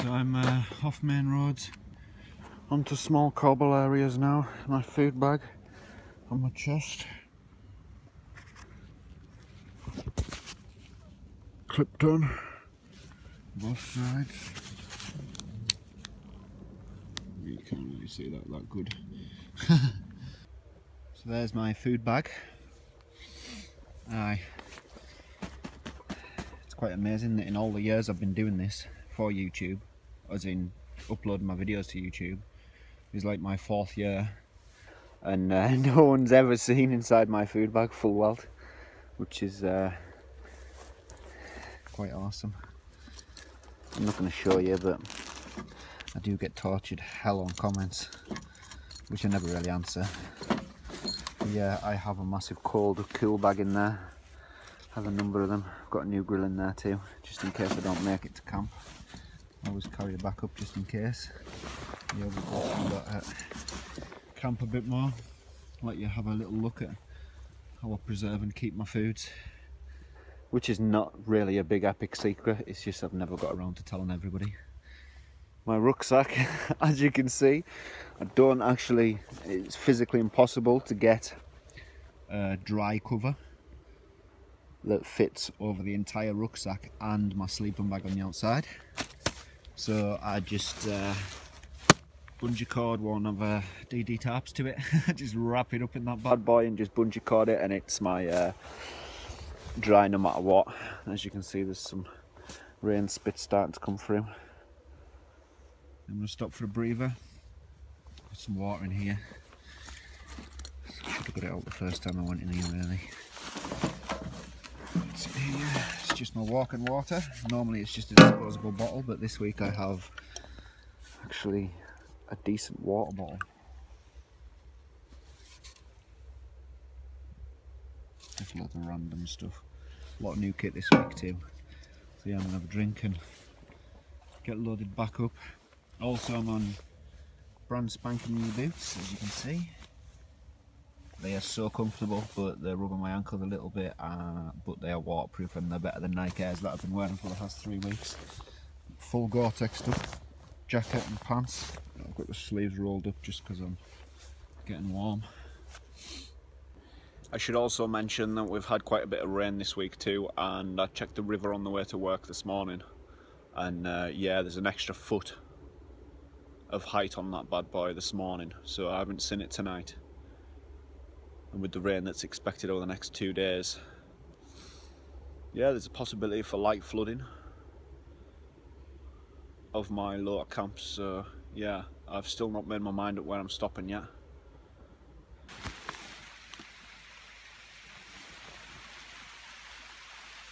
So I'm off main roads onto small cobble areas now. My food bag on my chest, clipped on both sides. You can't really see that good. So there's my food bag. Aye. It's quite amazing that in all the years I've been doing this for YouTube, as in uploading my videos to YouTube, is like my 4th year, and no one's ever seen inside my food bag full weld, which is quite awesome. I'm not going to show you, but I do get tortured hell on comments, which I never really answer. But yeah, I have a massive cold cool bag in there. I have a number of them. I've got a new grill in there too, just in case I don't make it to camp. I always carry a backup just in case. Yeah, we've got camp a bit more. Let you have a little look at how I preserve and keep my foods, which is not really a big epic secret. It's just I've never got around to telling everybody. My rucksack, as you can see, I don't actually, it's physically impossible to get a dry cover that fits over the entire rucksack and my sleeping bag on the outside. So I just bungee cord one of DD tarps to it. Just wrap it up in that bad boy and just bungee cord it, and it's my dry no matter what. As you can see, there's some rain spits starting to come through. I'm going to stop for a breather. Put some water in here. Should have got it out the first time I went in here really. What's in here? It's just my walking water. Normally it's just a disposable bottle, but this week I have actually a decent water bottle. Just loads of random stuff. A lot of new kit this week too. So yeah, I'm going to have a drink and get loaded back up. Also, I'm on brand spanking new boots, as you can see. They are so comfortable, but they're rubbing my ankles a little bit, but they are waterproof and they're better than Nike Airs that I've been wearing for the past 3 weeks. Full Gore-Tex stuff, jacket and pants. I've got the sleeves rolled up just because I'm getting warm. I should also mention that we've had quite a bit of rain this week too, and I checked the river on the way to work this morning, and yeah, there's an extra foot of height on that bad boy this morning, so I haven't seen it tonight. And with the rain that's expected over the next 2 days, yeah, there's a possibility for light flooding of my lower camps. So yeah, I've still not made my mind up where I'm stopping yet.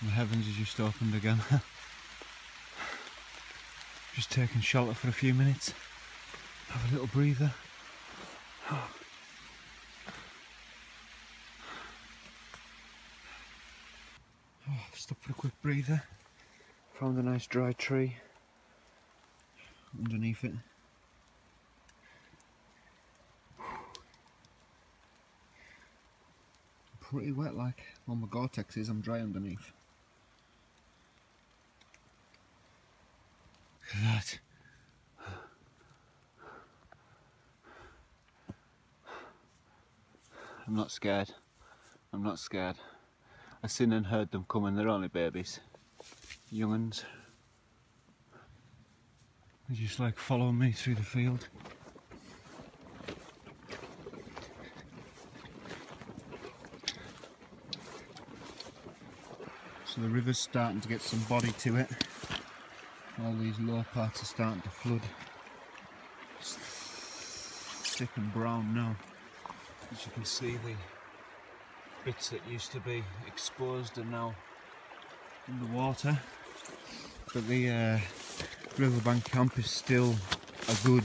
The heavens has just opened again. Just taking shelter for a few minutes. Have a little breather. Oh, I've stopped for a quick breather. Found a nice dry tree underneath it. Pretty wet, like. Well, my Gore-Tex is, I'm dry underneath. Look at that. I'm not scared. I'm not scared. I seen and heard them coming. They're only babies. Young'uns. They just like follow me through the field. So the river's starting to get some body to it. All these low parts are starting to flood. It's thick and brown now. As you can see, the bits that used to be exposed are now in the water. But the riverbank camp is still a good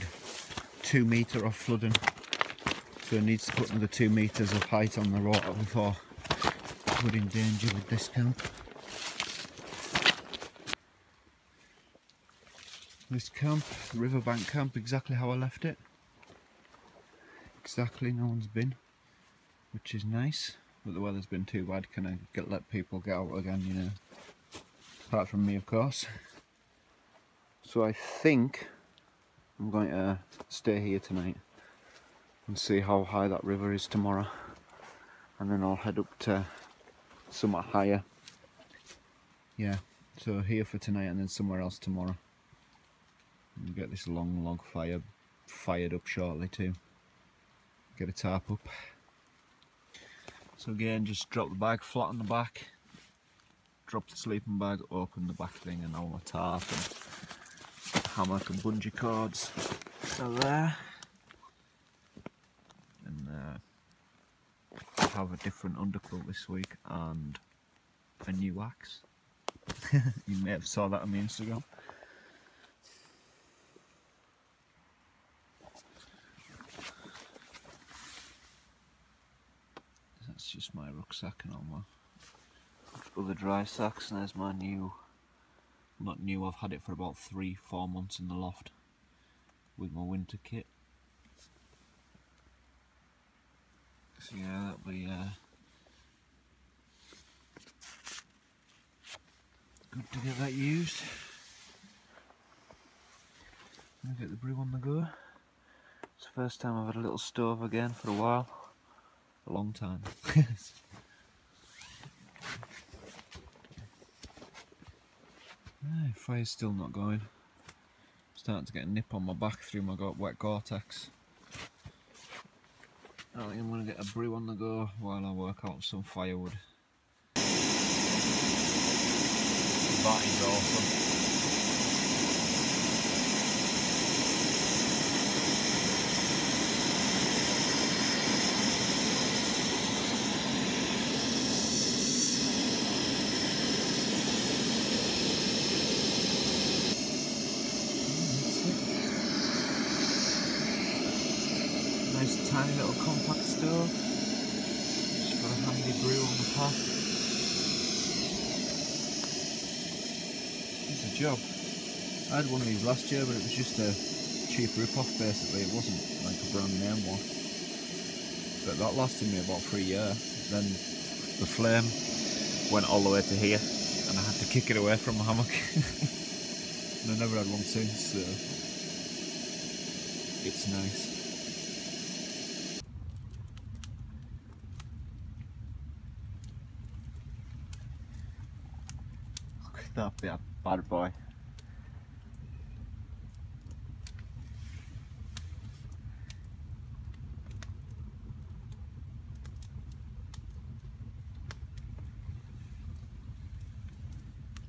2 metre off flooding. So it needs to put another 2 metres of height on the water before we're in danger with this camp. This camp, the riverbank camp, exactly how I left it. Exactly, no one's been, which is nice. But the weather's been too bad. Can I let people get out again, you know? Apart from me, of course. So I think I'm going to stay here tonight and see how high that river is tomorrow, and then I'll head up to somewhat higher. Yeah, so here for tonight and then somewhere else tomorrow. We'll get this long log fire fired up shortly too. Get a tarp up. So again, just drop the bag flat on the back, drop the sleeping bag, open the back thing, and all my tarp and hammock and bungee cords are there. And I have a different underquilt this week and a new axe. You may have saw that on my Instagram. That's just my rucksack and all my other dry sacks, and there's my new, not new, I've had it for about 3-4 months in the loft with my winter kit. So yeah, that'll be good to get that used. I'm gonna get the brew on the go. It's the first time I've had a little stove again for a while. A long time. Fire's still not going. I'm starting to get a nip on my back through my wet Gore-Tex. I think I'm going to get a brew on the go while I work out some firewood. That is awesome. Nice tiny little compact stove. Just got a handy brew on the path. It's a job. I had one of these last year, but it was just a cheap rip-off basically. It wasn't like a brand name one. But that lasted me about 3 years. Then the flame went all the way to here and I had to kick it away from my hammock. And I never had one since, so it's nice. Look at that bad boy.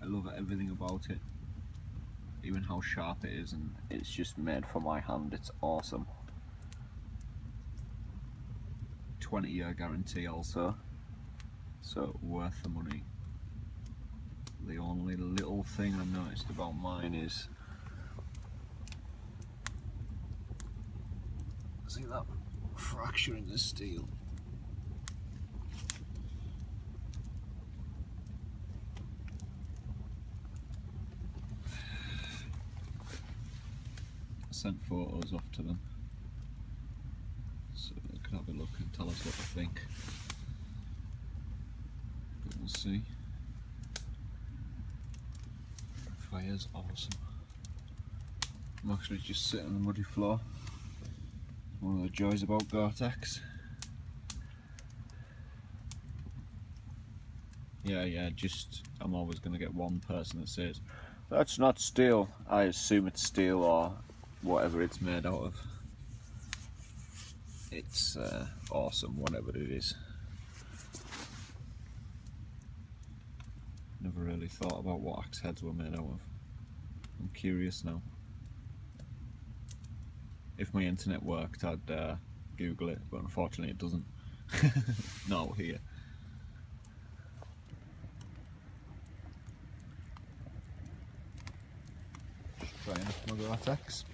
I love everything about it, even how sharp it is, and it's just made for my hand. It's awesome. 20-year guarantee also, so worth the money. The only little thing I've noticed about mine is, see that fracture in the steel? I sent photos off to them so they can have a look and tell us what they think. But we'll see. Fire's awesome. I'm actually just sitting on the muddy floor. One of the joys about Gore-Tex. Yeah, just, I'm always going to get one person that says, that's not steel. I assume it's steel or whatever it's made out of. It's awesome, whatever it is. Never really thought about what axe heads were made out of. I'm curious now. If my internet worked, I'd Google it, but unfortunately it doesn't. Not here. Just trying off my Gore-Tex.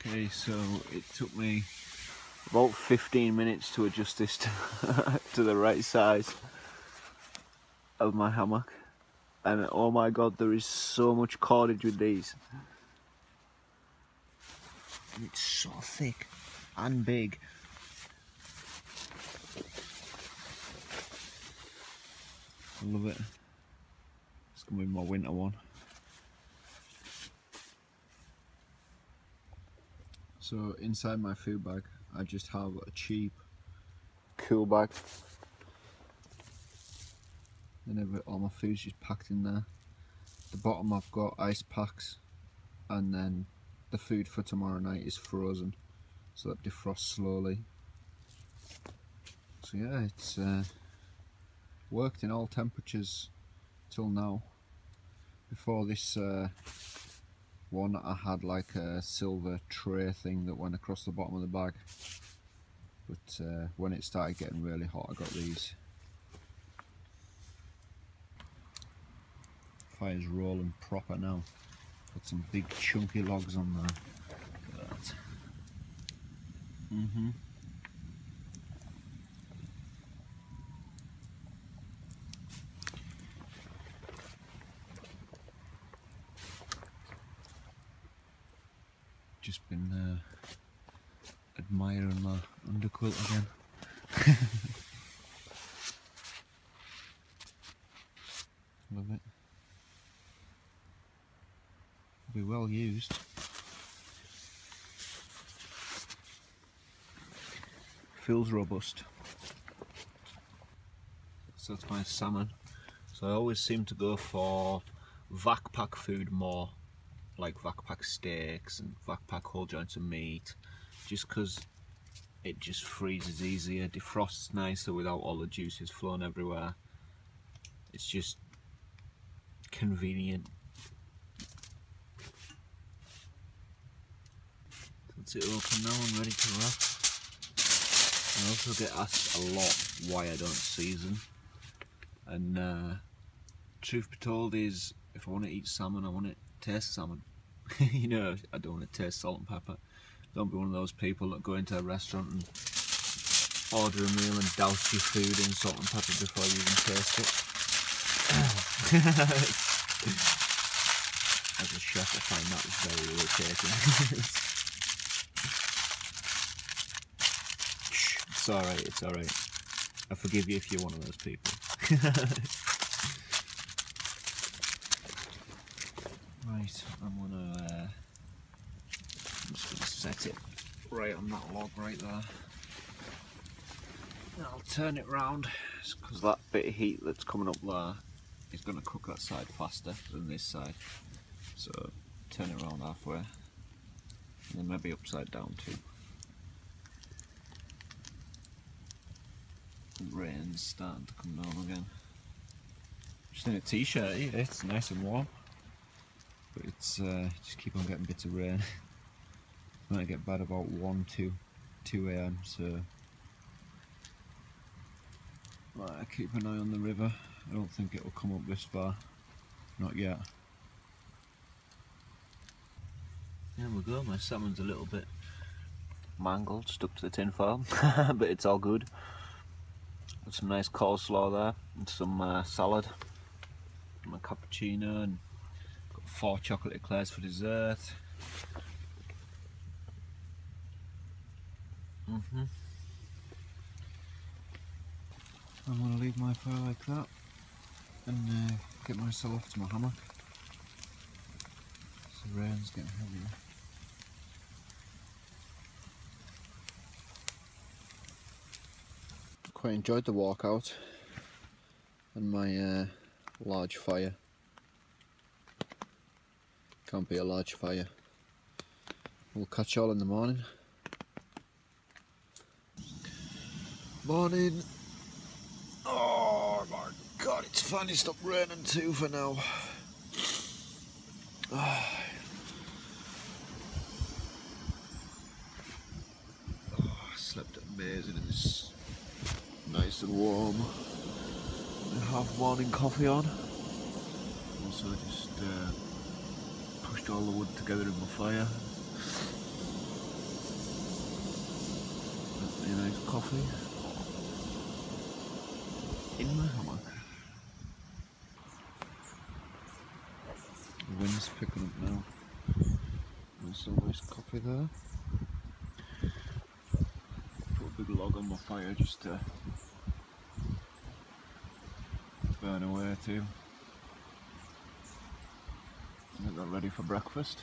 Okay, so it took me about 15 minutes to adjust this to the right size of my hammock. And oh my god, there is so much cordage with these. And it's so thick and big. I love it. It's gonna be my winter one. So inside my food bag, I just have a cheap cool bag. And all my food's just packed in there. The bottom I've got ice packs, and then the food for tomorrow night is frozen, so that defrosts slowly. So yeah, it's worked in all temperatures till now. Before this one, I had like a silver tray thing that went across the bottom of the bag, but when it started getting really hot, I got these. Fire's rolling proper now. Got some big chunky logs on there. Look at that. Just been admiring my underquilt again. Love it. Be well used. Feels robust. So that's my salmon. So I always seem to go for vac pack food more, like vac pack steaks and vac pack whole joints of meat, just because it just freezes easier, defrosts nicer without all the juices flowing everywhere. It's just convenient. Let's it open now and ready to wrap. I also get asked a lot why I don't season, and truth be told is, if I want to eat salmon, I want to taste salmon. You know, I don't want to taste salt and pepper. Don't be one of those people that go into a restaurant and order a meal and douse your food in salt and pepper before you even taste it. As a chef, I find that very irritating. It's alright, it's alright. I forgive you if you're one of those people. Right, I'm just gonna set it right on that log right there. And I'll turn it round, because that bit of heat that's coming up there is gonna cook that side faster than this side. So turn it around halfway, and then maybe upside down too. The rain's starting to come down again. Just in a t-shirt here, it's nice and warm. But it's just keep on getting bits of rain. It might get bad about 2 AM, so I keep an eye on the river. I don't think it will come up this far, not yet. There we go, my salmon's a little bit mangled, stuck to the tin foil, but it's all good. Got some nice coleslaw there, and some salad, my cappuccino, and got 4 chocolate eclairs for dessert. I'm going to leave my fire like that and get myself off to my hammock. The rain's getting heavier. Quite enjoyed the walk out and my large fire. Can't be a large fire. We'll catch you all in the morning. Morning. Oh my god, it's finally stopped raining too for now. Oh, I slept amazing and it's nice and warm. I have morning coffee on. Also just pushed all the wood together in my fire. Got a nice coffee in my hammock. wind's picking up now. There's some nice coffee there. Put a big log on my fire just to burn away too. I got ready for breakfast.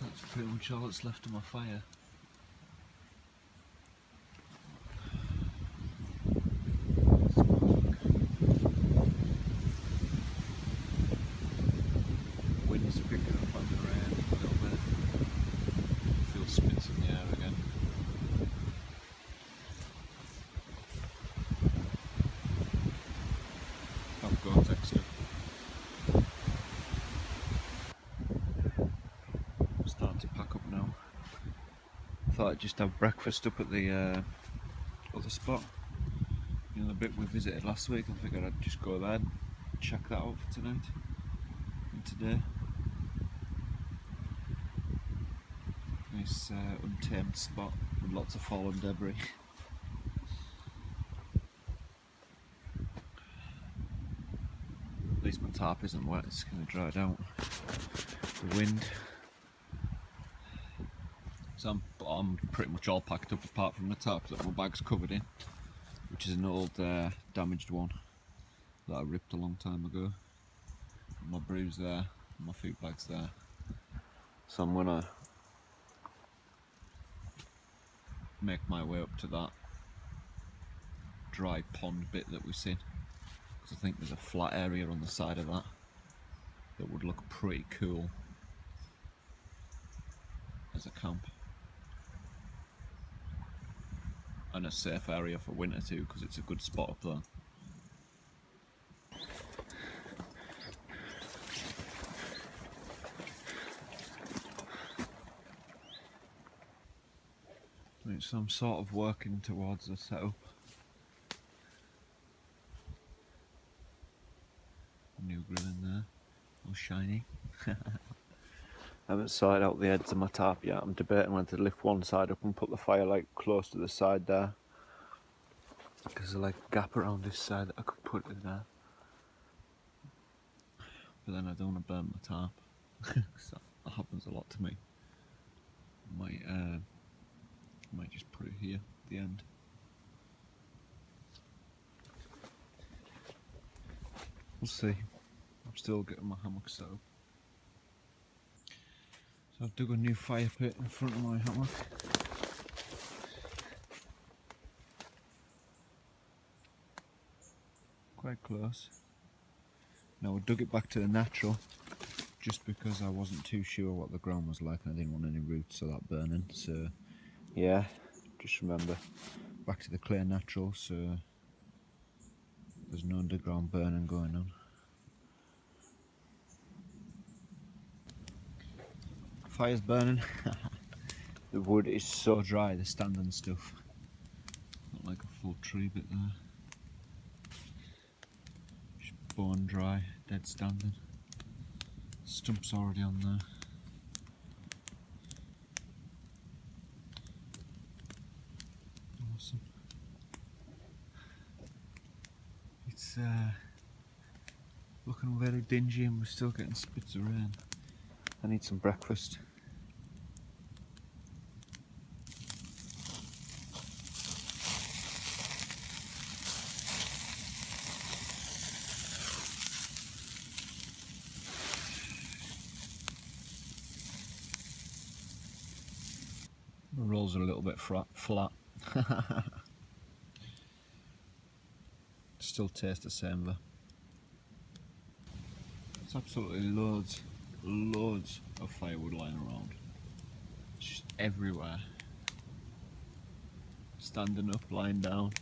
That's pretty much all that's left of my fire. Wind's picking up on the rain a little bit. Feel spits in the air again. I've got extra. I'm starting to pack up now. I thought I'd just have breakfast up at the other spot. You know, the bit we visited last week. I figured I'd just go there and check that out for tonight and today. Nice untamed spot with lots of fallen debris. At least my tarp isn't wet, it's kind of dried out. The wind. So I'm pretty much all packed up apart from the tarp that my bag's covered in, which is an old damaged one that I ripped a long time ago. My brew's there, my food bag's there. So I'm gonna make my way up to that dry pond bit that we've seen, because I think there's a flat area on the side of that that would look pretty cool as a camp. And a safe area for winter too, because it's a good spot up there. Right, so I'm sort of working towards the setup. New grill in there, all shiny. I haven't sorted out the heads of my tarp yet. I'm debating whether to lift one side up and put the firelight close to the side there, because there's like a gap around this side that I could put it there. But then I don't want to burn my tarp, because that happens a lot to me. I might just put it here at the end. We'll see. I'm still getting my hammock set up. So I've dug a new fire pit in front of my hammock. Quite close. Now I dug it back to the natural just because I wasn't too sure what the ground was like and I didn't want any roots or that burning. So yeah, just remember, back to the clear natural, so there's no underground burning going on. Fire's burning. The wood is so dry, the standing stuff. Not like a full tree bit there. Just bone dry, dead standing. Stump's already on there. Awesome. It's looking very dingy and we're still getting spits of rain. I need some breakfast. The rolls are a little bit flat. Still taste the same though. There's absolutely loads of firewood lying around. It's just everywhere. Standing up, lying down,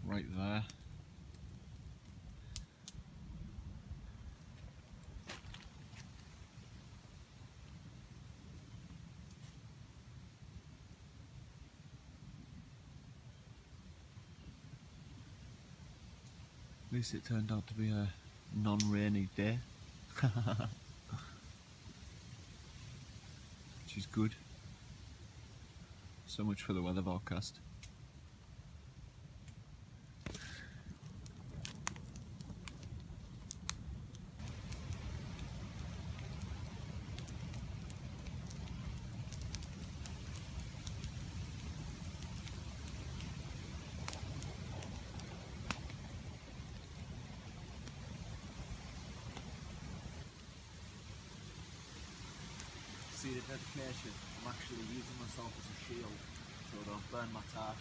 right there. At least it turned out to be a non-rainy day. Which is good. So much for the weather forecast. see the dedication? I'm actually using myself as a shield so I don't burn my tar.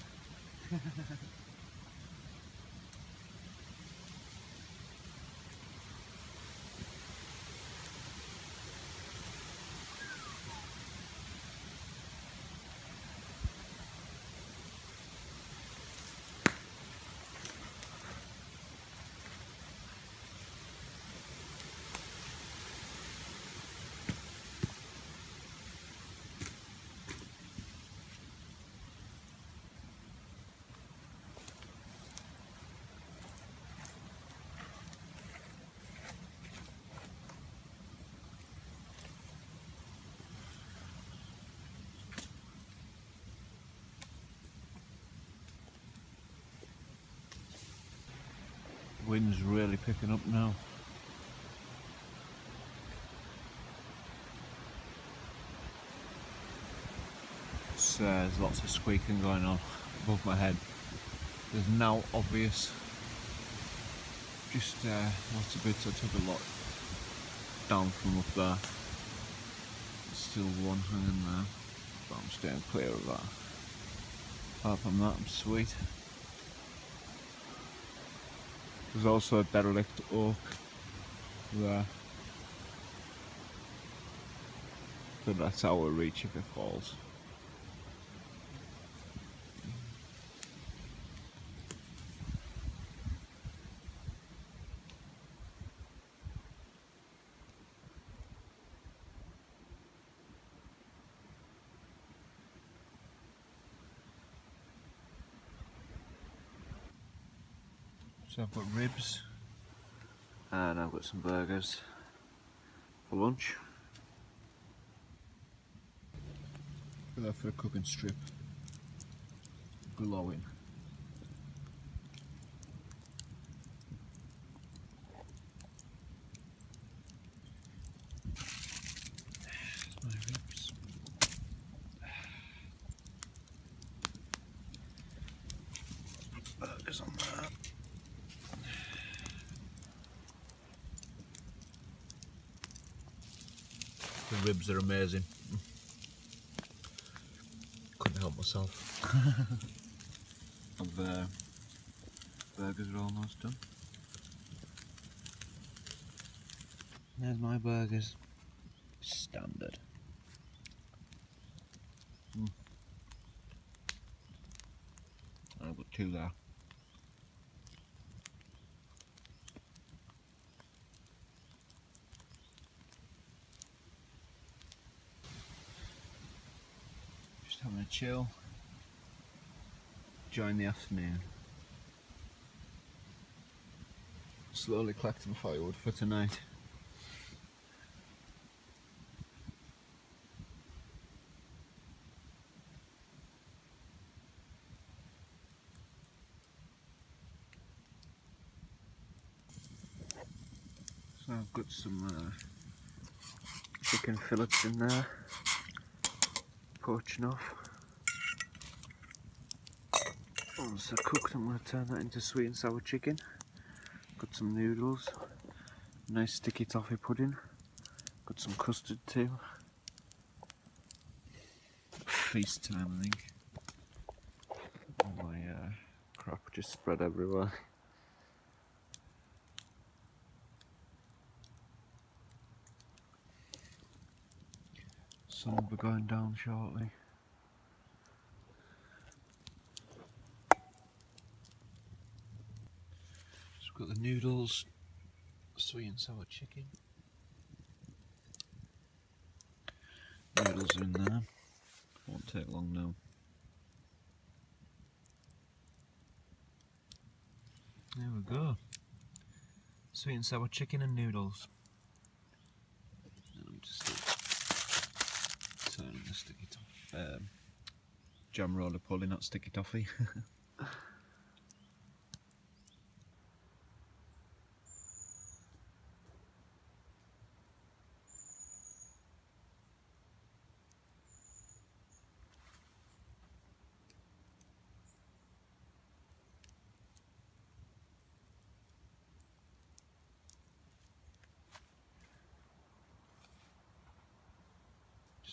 Wind's really picking up now. There's lots of squeaking going on above my head. There's now obvious. Just lots of bits I took a lot down from up there. There's still one hanging there, but I'm staying clear of that. Apart from that, I'm sweet. There's also a derelict oak there, but that's out of reach if it falls. So I've got ribs and I've got some burgers for lunch. Go for a cooking strip, glowing. There's my ribs. Burgers on there. The ribs are amazing. Couldn't help myself. Burgers are almost done. There's my burgers. Standard. I've got two there. Just having a chill. Enjoying the afternoon. Slowly collecting firewood for tonight. So I've got some chicken fillets in there, poaching off. Once they're cooked, I'm going to turn that into sweet and sour chicken. Got some noodles, nice sticky toffee pudding, got some custard too. Feast time, I think. All my crap just spread everywhere. Sun will be going down shortly. So we've got the noodles, sweet and sour chicken. Noodles are in there. Won't take long now. There we go. Sweet and sour chicken and noodles. And I'm just turning the sticky toffee. Jam roller pulley, not sticky toffee.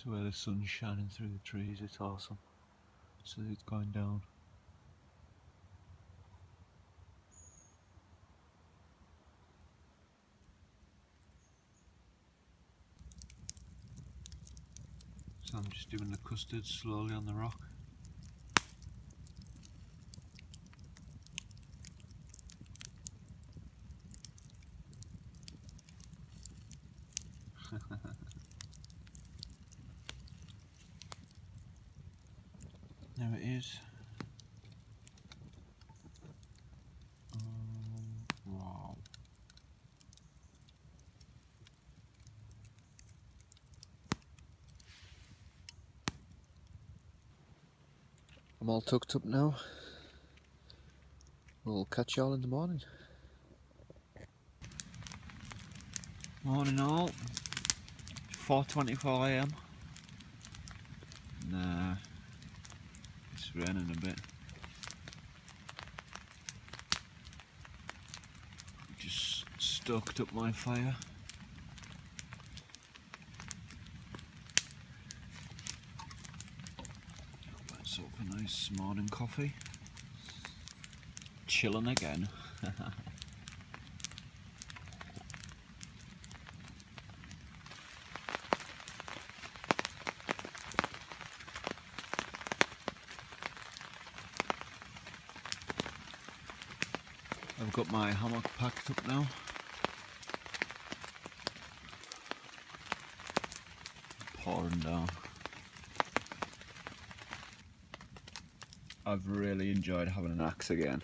So where the sun's shining through the trees, it's awesome. So it's going down. So I'm just doing the custard slowly on the rock. There it is. Wow. I'm all tucked up now. We'll catch y'all in the morning. Morning all. 4:24 AM. Nah, it's raining a bit. Just stoked up my fire. Let's up a nice morning coffee. Chilling again. I've got my hammock packed up now. Pouring down. I've really enjoyed having an axe again.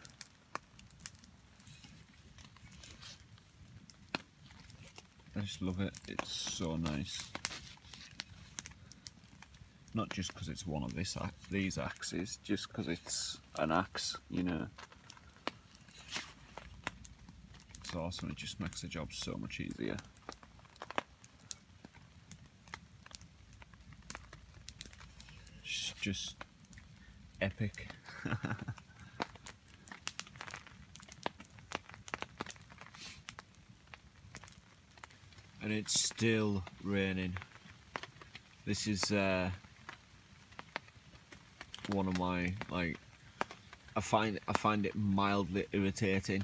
I just love it, it's so nice. Not just because it's one of these axes, just because it's an axe, you know. It's awesome, it just makes the job so much easier. It's just epic. And it's still raining. This is one of my, like, I find it mildly irritating,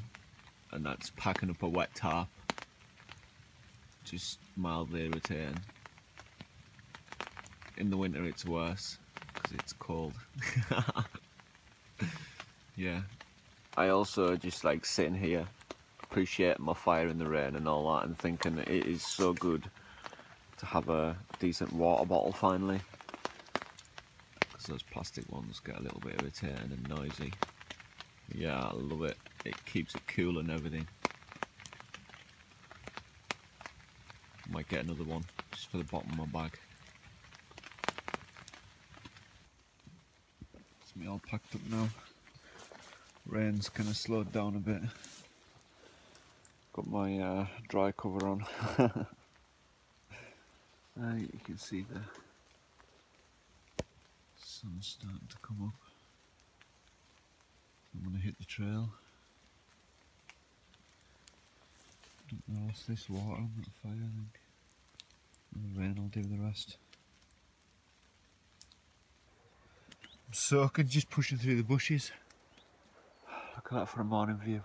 and that's packing up a wet tarp. Just mildly irritating. In the winter it's worse because it's cold. Yeah. I also just like sitting here, appreciating my fire in the rain and all that, and thinking it is so good to have a decent water bottle finally. Because those plastic ones get a little bit irritating and noisy. Yeah, I love it. It keeps it cool and everything. Might get another one just for the bottom of my bag. It's me all packed up now. Rain's kind of slowed down a bit. Got my dry cover on. You can see the sun's starting to come up. I'm going to hit the trail. Don't know what's this water on that fire, I think. And the rain will do the rest. I'm soaking, just pushing through the bushes. Look at that for a morning view.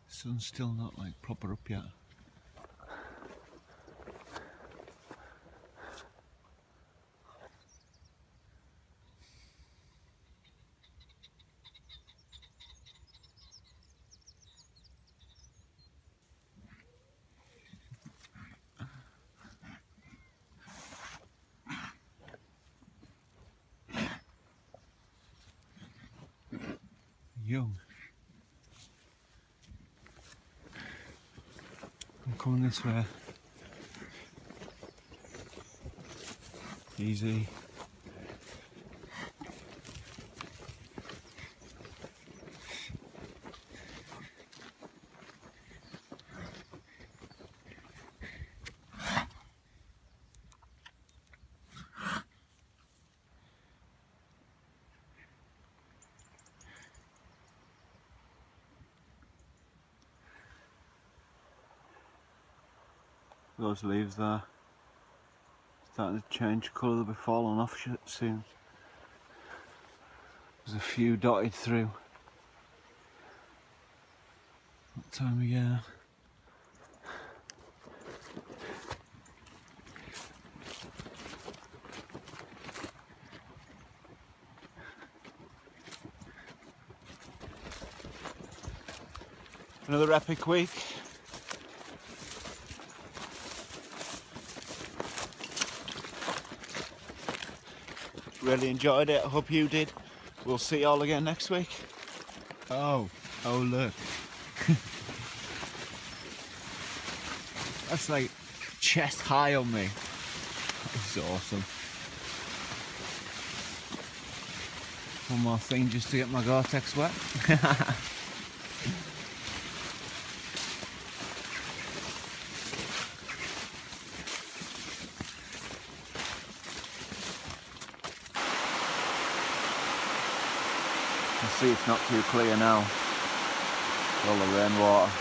Sun's still not like proper up yet. Young. I'm coming this way. Easy. Those leaves there starting to change colour, they'll be falling off soon. There's a few dotted through. What time of year? Another epic week. Really enjoyed it, I hope you did. We'll see you all again next week. Oh look. That's like chest high on me. This is awesome. One more thing just to get my Gore-Tex wet. You can see it's not too clear now. All the rainwater.